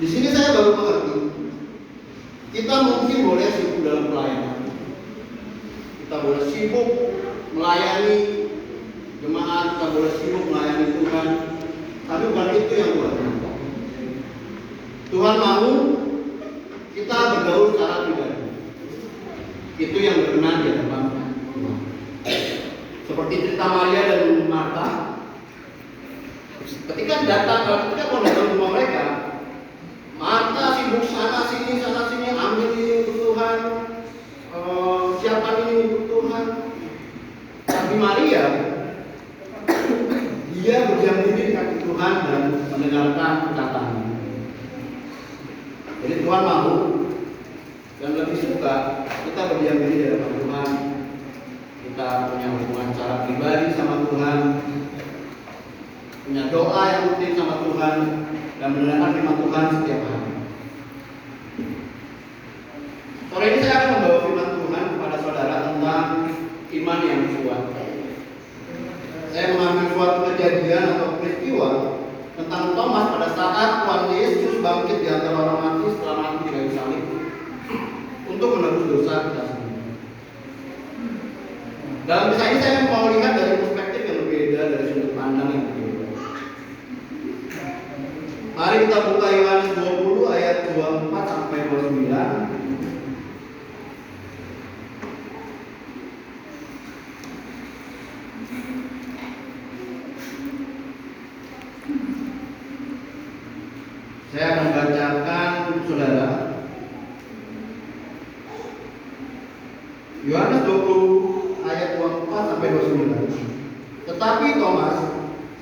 Di sini saya baru mengerti, kita mungkin boleh sibuk dalam pelayanan, kita boleh sibuk melayani jemaat, kita boleh sibuk melayani Tuhan, tapi bukan itu yang Tuhan mau. Tuhan mau kita bergaul secara pribadi. Itu yang berkenan di hadapan Tuhan. Seperti cerita Maria dan Marta, ketika mau datang ke rumah mereka, Marta sibuk sana sini, ambil ini untuk Tuhan, siapkan ini untuk Tuhan. Tapi Maria, dia berdiam diri di kaki Tuhan dan mendengarkan perkataan. Jadi Tuhan mau dan lebih suka kita berdiam diri di hadapan Tuhan, kita punya hubungan secara pribadi sama Tuhan, punya doa yang rutin sama Tuhan, dan mendengarkan firman Tuhan setiap hari. Sore ini saya akan membawa firman Tuhan kepada saudara tentang iman yang kuat. Saya mengambil suatu kejadian atau peristiwa tentang Thomas pada saat Tuhan Yesus bangkit di antara orang mati setelah mati di kayu salib untuk menebus dosa kita sendiri. Dalam kisah ini saya mau lihat dari perspektif yang berbeda, dari sudut pandang yang berbeda. Mari kita buka Yohanes 20 ayat 24 sampai 29. Saya akan bacakan saudara. Yohanes 20 ayat 24 sampai 29. Tetapi Thomas,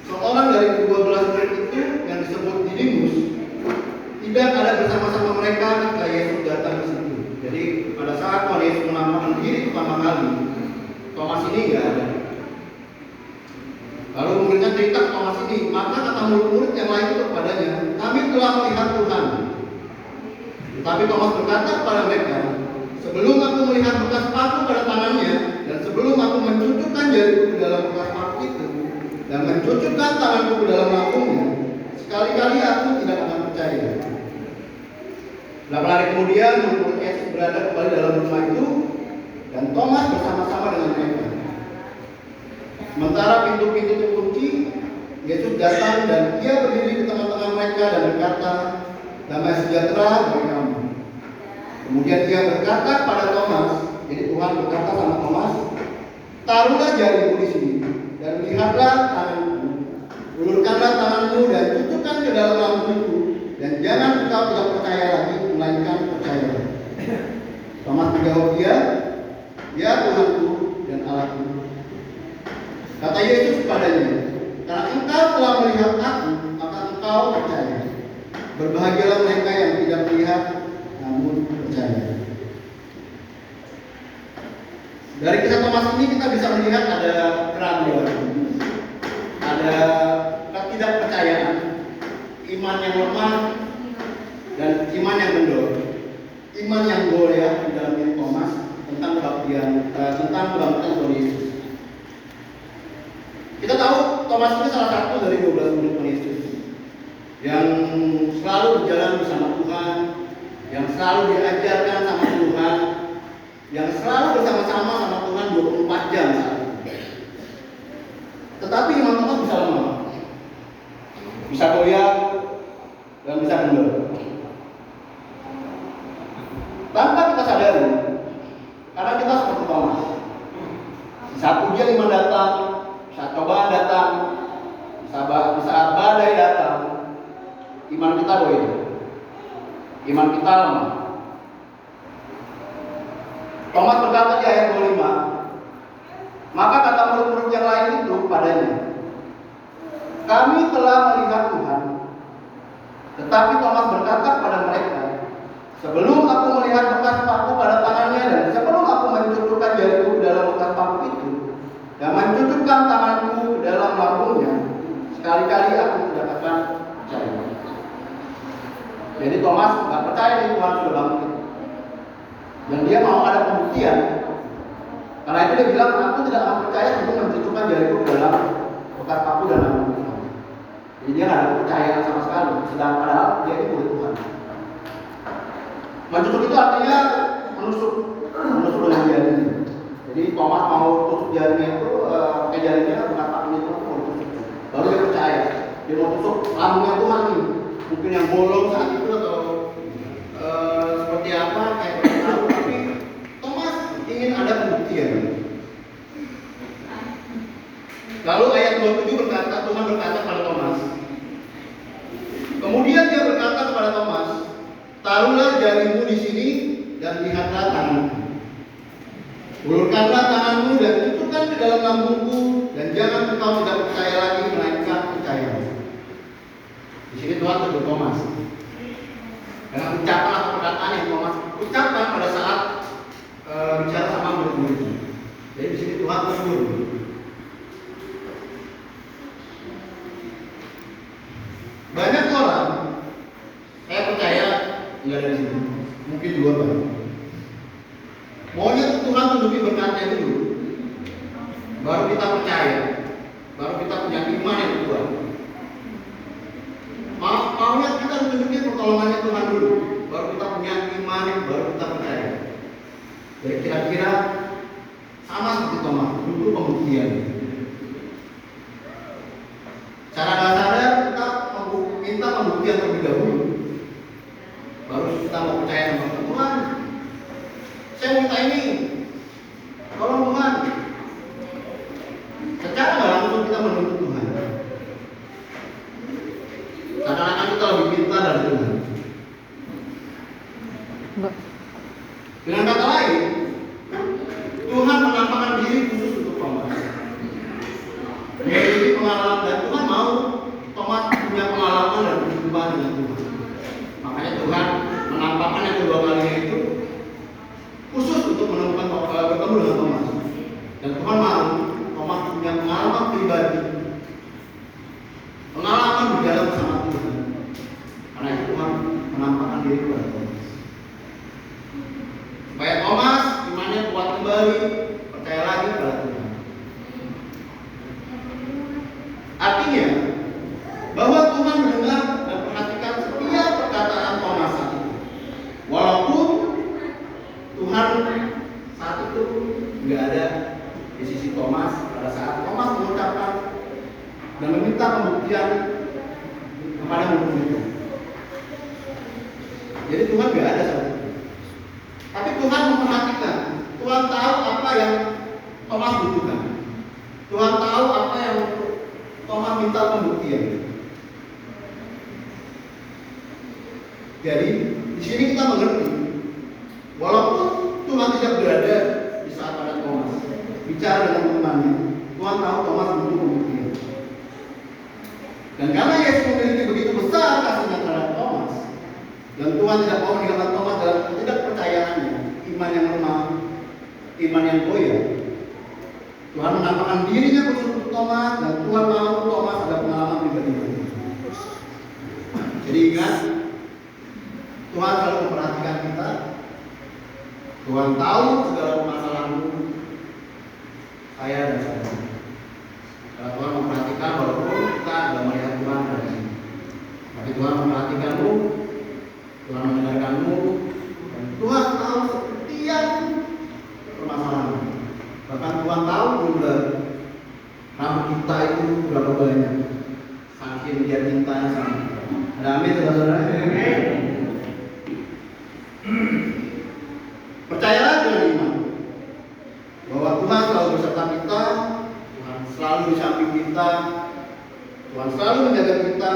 seorang dari 12 murid itu yang disebut Didimus, tidak ada bersama-sama mereka ketika Yesus datang ke situ. Jadi pada saat Tuhan Yesus menampakkan diri pertama kali, Thomas ini nggak ada. Lalu muridnya cerita ke Thomas ini, maka kata murid-murid yang lain itu kepadanya, kami telah melihat Tuhan. Tetapi Thomas berkata kepada mereka, sebelum aku melihat bekas paku pada tangannya, dan sebelum aku mencucukkan jariku ke dalam bekas paku itu, dan mencucukkan tanganku ke dalam lambungnya, sekali-kali aku tidak akan percaya. Beberapa hari kemudian, murid Yesus berada kembali dalam rumah itu, dan Thomas bersama-sama dengan mereka. Sementara pintu-pintu terkunci, Yesus datang dan dia berdiri di tengah-tengah mereka dan berkata, damai sejahtera bagi kamu. Kemudian dia berkata pada Thomas, jadi Tuhan berkata sama Thomas, taruhlah jarimu di sini dan lihatlah tanganku, ulurkanlah tanganmu dan tutupkan ke dalam lambungku, dan jangan engkau tidak percaya lagi, melainkan percaya. Thomas menjawab dia, ya Tuhanku dan Allahku. Kata Yesus kepadanya, karena engkau telah melihat aku, maka engkau percaya. Berbahagialah mereka yang tidak melihat, namun percaya. Dari kisah Thomas ini kita bisa melihat ada keraguan, ada ketidakpercayaan, iman yang lemah dan iman yang kendor. Iman yang goyah di dalam diri Thomas tentang kebangkitan Tuhan Yesus. Kita tahu Thomas ini salah satu dari 12 murid Tuhan Yesus yang selalu berjalan bersama Tuhan, yang selalu diajarkan sama Tuhan, yang selalu bersama-sama sama Tuhan 24 jam saat itu. Tetapi iman Thomas bisa lemah, bisa goyah, dan bisa kendor. Tanpa kita sadari, karena kita seperti Thomas. Saat ujian iman datang, saat cobaan datang, saat badai datang, iman kita goyah, iman kita lemah. Thomas berkata di ayat 25, maka kata murid-murid yang lain itu padanya, kami telah melihat Tuhan. Tetapi Thomas berkata kepada mereka, sebelum aku melihat bekas paku pada tangannya dan sebelum aku mencucukkan jariku ke dalam bekas paku itu dan mencucukkan tanganku ke dalam lambungnya, sekali-kali aku tidak akan percaya. Jadi Thomas nggak percaya di Tuhan sudah bangkit, dan dia mau ada pembuktian. Karena itu dia bilang, aku tidak akan percaya sebelum mencucukkan jariku ke dalam bekas paku dan lambung Tuhan. Jadi dia nggak ada kepercayaan sama sekali, sedang padahal dia itu murid Tuhan. Menusuk itu artinya menusuk dengan jari. Jadi Thomas mau tusuk jarinya itu pakai jarinya mengatakan itu mau tusuk. Baru dia percaya. Dia mau tusuk lambungnya Tuhan nih. Mungkin yang bolong saat itu atau seperti apa kayak tahu, tapi Thomas ingin ada pembuktian. Lalu ayat 27 berkata, Tuhan berkata kepada Thomas. Kemudian dia berkata kepada Thomas, taruhlah jarimu di sini dan lihatlah tanganku. Ulurkanlah tanganmu dan tutupkan ke dalam lambungku, dan jangan engkau tidak percaya lagi melainkan percaya. Di sini Tuhan tegur Thomas. Dengan ucapan atau perkataan yang Thomas ucapkan pada saat bicara sama murid-muridnya. Jadi di sini Tuhan tegur. Banyak orang, saya percaya nggak ada di sini, mungkin di luar banyak. Maunya Tuhan tunjukin berkatnya dulu, baru kita percaya, baru kita punya iman yang kuat. Maunya kita tunjukin pertolongannya Tuhan dulu, baru kita punya iman, baru kita percaya. Jadi kira-kira sama seperti Thomas, dulu pembuktian. Cara nggak sadar kita minta pembuktian terlebih dahulu, baru kita mau percaya sama Tuhan. Saya minta ini, tolong Tuhan. Secara nggak langsung kita menuntut Tuhan. Seakan-akan kita lebih pintar dari Tuhan. Dengan kata lain, Tuhan menampakkan diri khusus untuk Thomas. Memiliki pengalaman, dan Tuhan mau Thomas punya pengalaman dan perjumpaan dengan Tuhan. Makanya Tuhan menampakkan yang kedua kalinya itu khusus untuk menemukan bertemu dengan Thomas. Dan Tuhan mau Thomas punya pengalaman pribadi, pengalaman berjalan bersama Tuhan. Karena itu Tuhan menampakkan diri kepada Thomas, supaya Thomas imannya kuat kembali, percaya lagi kepada Tuhan. Artinya bahwa Tuhan mendengar dan perhatikan setiap perkataan Thomas saat itu. Walaupun Tuhan saat itu nggak ada di sisi Thomas pada saat Thomas mengucapkan dan meminta pembuktian kepada murid-muridnya. Jadi Tuhan nggak ada saat itu. Tapi Tuhan memperhatikan. Tuhan tahu apa yang Thomas butuhkan. Tuhan tahu apa yang Thomas minta pembuktian. Jadi di sini kita mengerti, walaupun Tuhan tidak berada di saat ada Thomas bicara dengan temannya, Tuhan tahu Thomas butuh pembuktian. Dan karena Yesus memiliki begitu besar kasihnya terhadap Thomas, dan Tuhan tidak mau meninggalkan Thomas dalam ketidakpercayaannya, iman yang lemah, iman yang goyah, Tuhan menampakkan dirinya khusus untuk Thomas, dan Tuhan mau Thomas ada pengalaman pribadi. Jadi ingat, Tuhan selalu memperhatikan kita. Tuhan tahu segala permasalahanmu, saya dan saya. Karena Tuhan memperhatikan walaupun kita tidak melihat Tuhan dari sini. Tapi Tuhan memperhatikanmu, Tuhan mendengarkanmu, dan Tuhan tahu setiap permasalahanmu. Bahkan Tuhan tahu jumlah rambut kita itu berapa banyak. Saking dia cintanya sama kita. Ada amin, saudara-saudara? Percayalah dengan iman bahwa Tuhan selalu beserta kita, Tuhan selalu di samping kita, Tuhan selalu menjaga kita,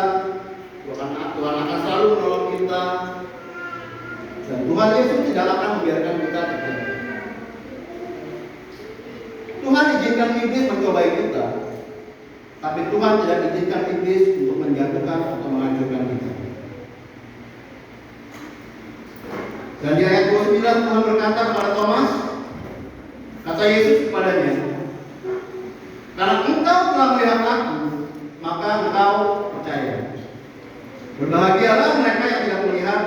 Tuhan akan selalu menolong kita, dan Tuhan Yesus tidak akan membiarkan kita terjatuh. Tuhan izinkan iblis mencobai kita, tapi Tuhan tidak izinkan iblis untuk menjatuhkan atau menghancurkan kita. Dan di ayat 29 Tuhan berkata kepada Thomas, kata Yesus kepadanya, karena engkau telah melihat aku, maka engkau percaya. Berbahagialah mereka yang tidak melihat,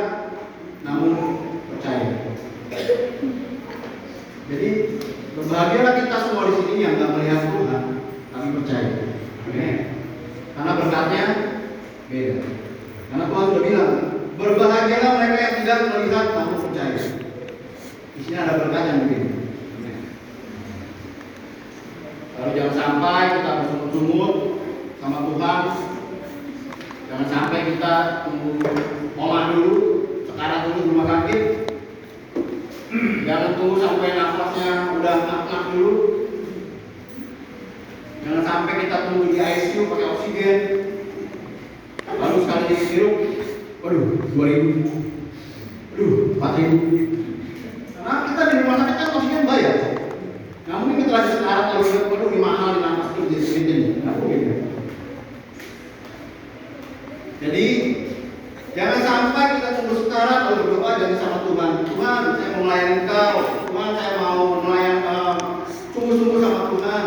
namun percaya. Jadi berbahagialah kita semua di sini yang tidak melihat Tuhan, tapi percaya. Amin. Karena berkatnya beda. Karena Tuhan sudah bilang, Berbahagialah mereka yang tidak melihat namun percaya. Di sini ada berkat yang begini. Lalu jangan sampai kita bersungut-sungut sama Tuhan. Jangan sampai kita tunggu momen dulu, sekarang dulu di rumah sakit. Jangan tunggu sampai nafasnya udah ngap-ngap dulu. Jangan sampai kita tunggu di ICU pakai oksigen. Lalu sekali dihirup, waduh, 2.000, aduh, 4.000. Karena kita di rumah sakit kan oksigen bayar. Nggak mungkin kita lagi sekarat lalu bilang, waduh, ini mahal, ini nafas itu jadi sedikit. Nggak mungkin. Jadi jangan sampai kita tunggu sekarat lalu berdoa jadi sama Tuhan. Tuhan, saya mau melayani Kau. Tuhan, saya mau melayani sungguh-sungguh sama Tuhan.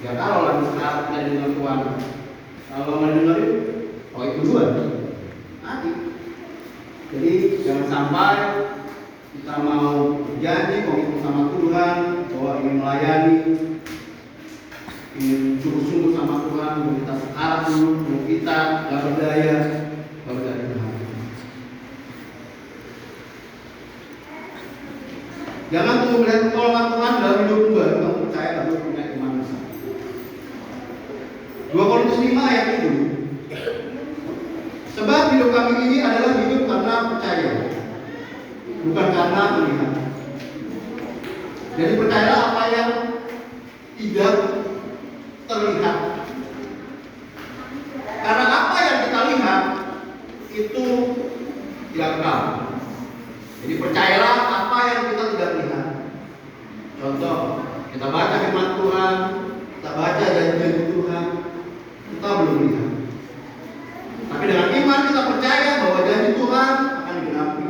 Ya kalau lagi sekarat kita dengan Tuhan. Kalau mau dengerin, oh itu duluan. Nanti. Jadi jangan sampai kita mau berjanji komitmen sama Tuhan bahwa ingin melayani, ingin sungguh-sungguh sama Tuhan, mau kita sekarat dulu, mau kita gak berdaya, baru dari Tuhan. Jangan tunggu melihat pertolongan Tuhan dalam hidup Tuhan, kamu percaya harus punya iman besar. 2 Korintus 5 ayat 7. Sebab hidup kami ini adalah hidup karena percaya, bukan karena melihat. Jadi percayalah apa yang tidak terlihat. Karena apa yang kita lihat itu tidak kekal. Jadi percayalah apa yang kita tidak lihat. Contoh, kita baca firman Tuhan, kita baca janji Tuhan, kita belum lihat. Tapi dengan iman kita percaya bahwa janji Tuhan akan digenapi.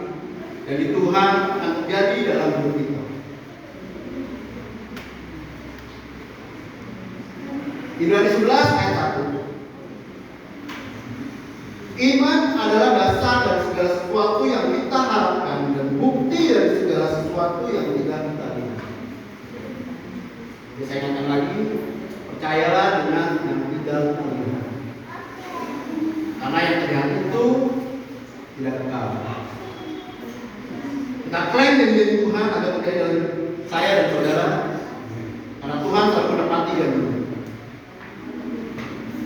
Janji Tuhan akan terjadi dalam hidup kita. Ibrani 11 ayat 1. Iman adalah dasar dari segala sesuatu yang kita harapkan dan bukti dari segala sesuatu yang tidak kita lihat. Jadi saya ingatkan lagi, percayalah dengan yang tidak terlihat. Karena yang terlihat itu tidak kekal. Kita klaim janji Tuhan agar terjadi dalam saya dan saudara, karena Tuhan selalu menepati janji.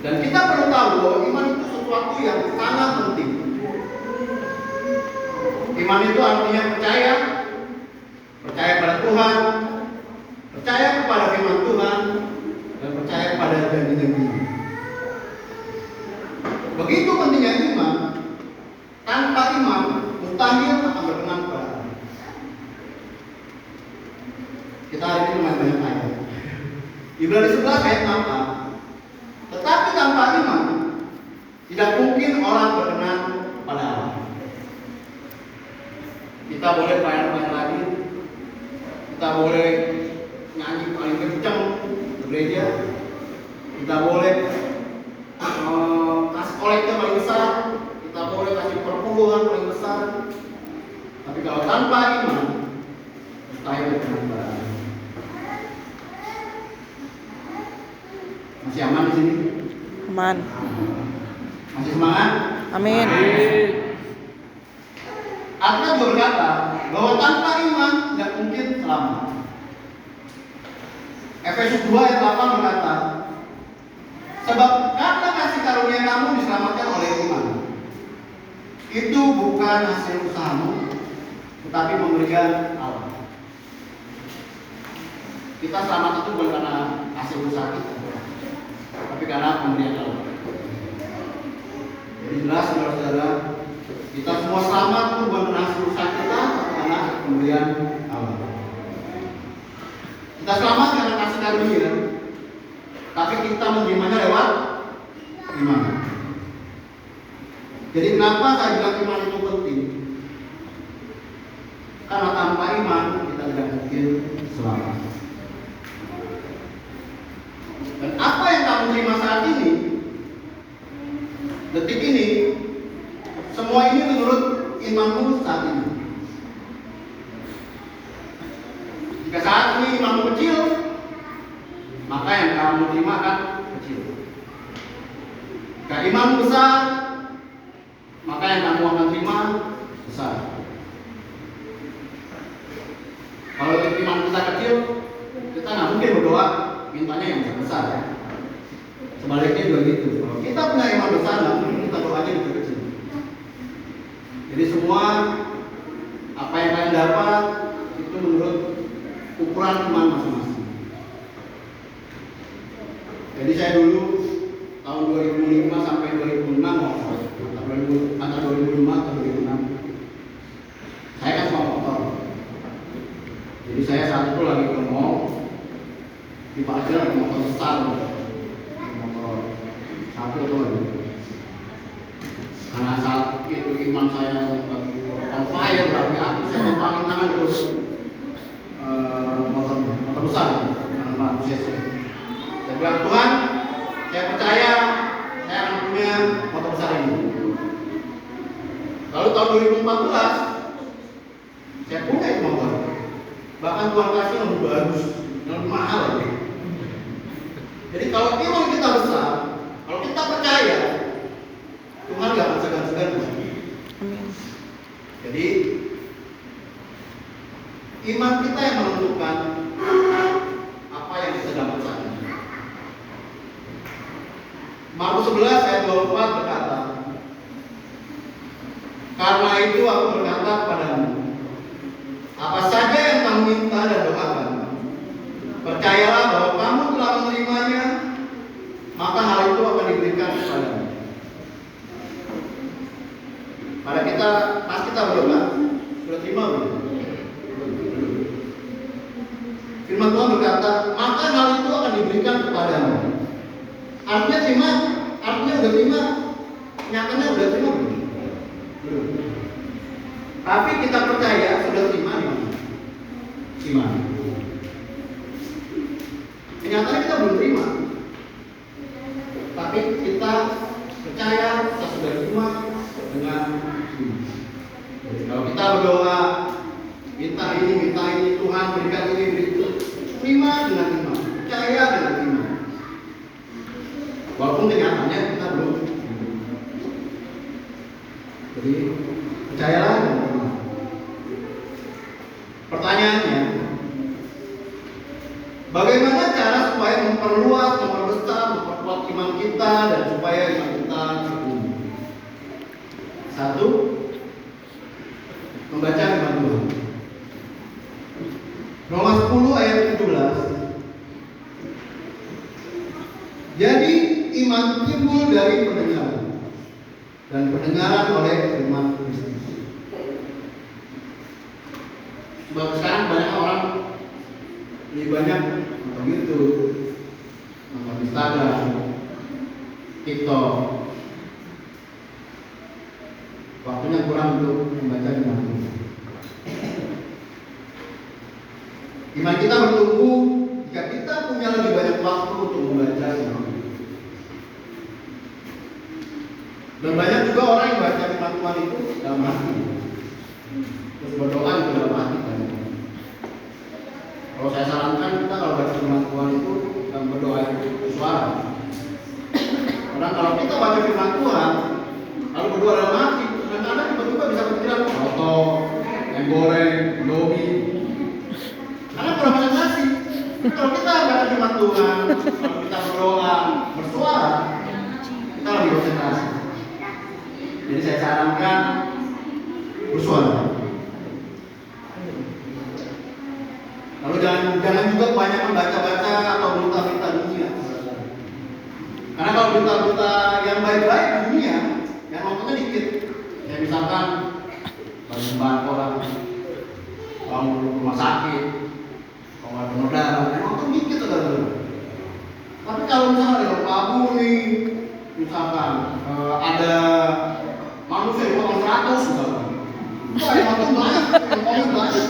Dan kita perlu tahu bahwa iman itu sesuatu yang sangat penting. Iman itu artinya percaya pada Tuhan, percaya kepada firman Tuhan, dan percaya pada janji-janji. Begitu pentingnya iman. Tanpa iman, mustahil akan berkenan kepada Allah. Kita hari ini banyak ayat. Ibrani 11 ayat 6. Tetapi tanpa iman, tidak mungkin orang berkenan kepada Allah. Kita boleh banyak lagi, kita boleh nyanyi paling kencang di gereja, kita boleh kasih kolektor paling besar, kita boleh kasih perpuluhan paling besar. Tapi kalau tanpa iman, mustahil berkenan kepada Allah. Masih aman di sini? Aman. Masih semangat? Amin. Alkitab juga berkata bahwa tanpa iman tidak mungkin selamat. Efesus 2 ayat 8 berkata, sebab karena kasih karunia kamu diselamatkan oleh iman. Itu bukan hasil usahamu, tetapi pemberian Allah. Kita selamat itu bukan karena hasil usaha kita, tapi karena pemberian Allah. Jadi jelas saudara-saudara, kita semua selamat itu bukan karena hasil usaha kita, tapi karena pemberian Allah. Kita selamat karena kasih karunia, tapi kita menerimanya lewat iman. Jadi kenapa saya bilang iman itu penting? Karena tanpa iman kita tidak mungkin selamat. Dan apa yang kamu terima saat ini, detik ini, semua ini menurut imanmu saat ini. Jika saat ini imanmu kecil, maka yang kamu terima akan kecil. Jika imanmu besar, maka yang yang kamu akan terima besar. Kalau iman kita kecil, kita nggak mungkin berdoa mintanya yang besar ya. Sebaliknya juga gitu. Kalau kita punya iman besar, nggak mungkin kita doanya yang kecil. Jadi semua apa yang kalian dapat itu menurut ukuran iman masing-masing. Jadi saya dulu tahun 2005 sampai 2006 antara 2005 atau 2006 saya kan suka motor. Jadi saya saat itu lagi ke mall di parkir ada motor besar, motor satu tuh. Karena saat itu iman saya lagi on fire, berarti aku saya tumpangin tangan terus motor besar, karena 400 cc. Saya bilang, Tuhan, saya percaya saya akan punya motor besar ini. Lalu tahun 2014 saya punya itu motor. Bahkan Tuhan kasih yang lebih bagus, yang lebih mahal lagi. Jadi kalau iman kita besar, kalau kita percaya, Tuhan gak akan segan-segan. Jadi iman kita yang menentukan apa yang kita dapat saat ini. Markus 11 ayat 24 berkata, karena itu aku berkata kepadamu, apa saja yang kamu minta dan doakan, percayalah bahwa kamu telah menerimanya, maka hal itu akan diberikan kepadamu. Pada kita, pas kita berdoa, sudah terima belum? Firman Tuhan berkata, maka hal itu akan diberikan kepadamu. Artinya terima, artinya udah terima, nyatanya udah terima belum? Belum. Tapi kita percaya sudah terima di mana? Iman. Kenyataannya kita belum terima, tapi kita percaya kita sudah terima dengan iman. Jadi kalau kita berdoa, minta ini, Tuhan berikan ini, terima dengan iman, percaya dengan iman. Walaupun kenyataannya kita belum. Jadi percayalah dengan iman. Pertanyaannya, bagaimana cara supaya memperluas, memperbesar, memperkuat iman kita dan supaya iman kita tumbuh? Satu, membaca firman Tuhan. Roma 10 ayat 17. Jadi iman timbul dari pendengaran, dan pendengaran oleh firman Kristus. Sebab sekarang banyak orang lebih banyak nonton YouTube, nonton Instagram, TikTok. Waktunya kurang untuk membaca firman Tuhan. Iman kita bertumbuh jika kita punya lebih banyak waktu untuk membaca firman Tuhan. Dan banyak juga orang yang baca firman Tuhan itu dalam hati, terus berdoa juga dalam hati. Kalau saya sarankan kita kalau baca firman Tuhan itu dan berdoa itu suara. Karena kalau kita baca firman Tuhan lalu berdoa dalam hati, kadang-kadang tiba-tiba bisa berpikiran foto, yang goreng, Indomie. Karena kurang konsentrasi. Kalau kita baca firman Tuhan, kalau kita berdoa bersuara, kita lebih konsentrasi. Jadi saya sarankan bersuara. Lalu jangan juga banyak membaca-baca atau berita-berita dunia. Karena kalau berita-berita yang baik-baik di dunia, yang nontonnya dikit. Kayak misalkan bahan orang, bangun rumah sakit, kalau ada modal, yang nonton dikit saudara. Tapi kalau misalnya ada kabur nih, misalkan ada manusia yang potong 100 misalkan, wah yang nonton banyak, yang komen banyak.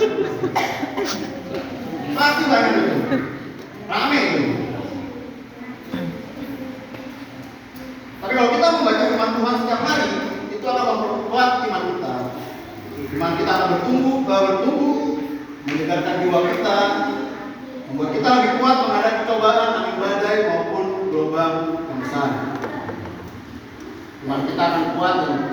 Pasti banyak itu, rame itu. Tapi kalau kita membaca firman Tuhan setiap hari, itu akan memperkuat iman kita. Iman kita akan bertumbuh, menyegarkan jiwa kita, membuat kita lebih kuat menghadapi cobaan, angin badai maupun gelombang yang besar. Iman kita akan kuat dan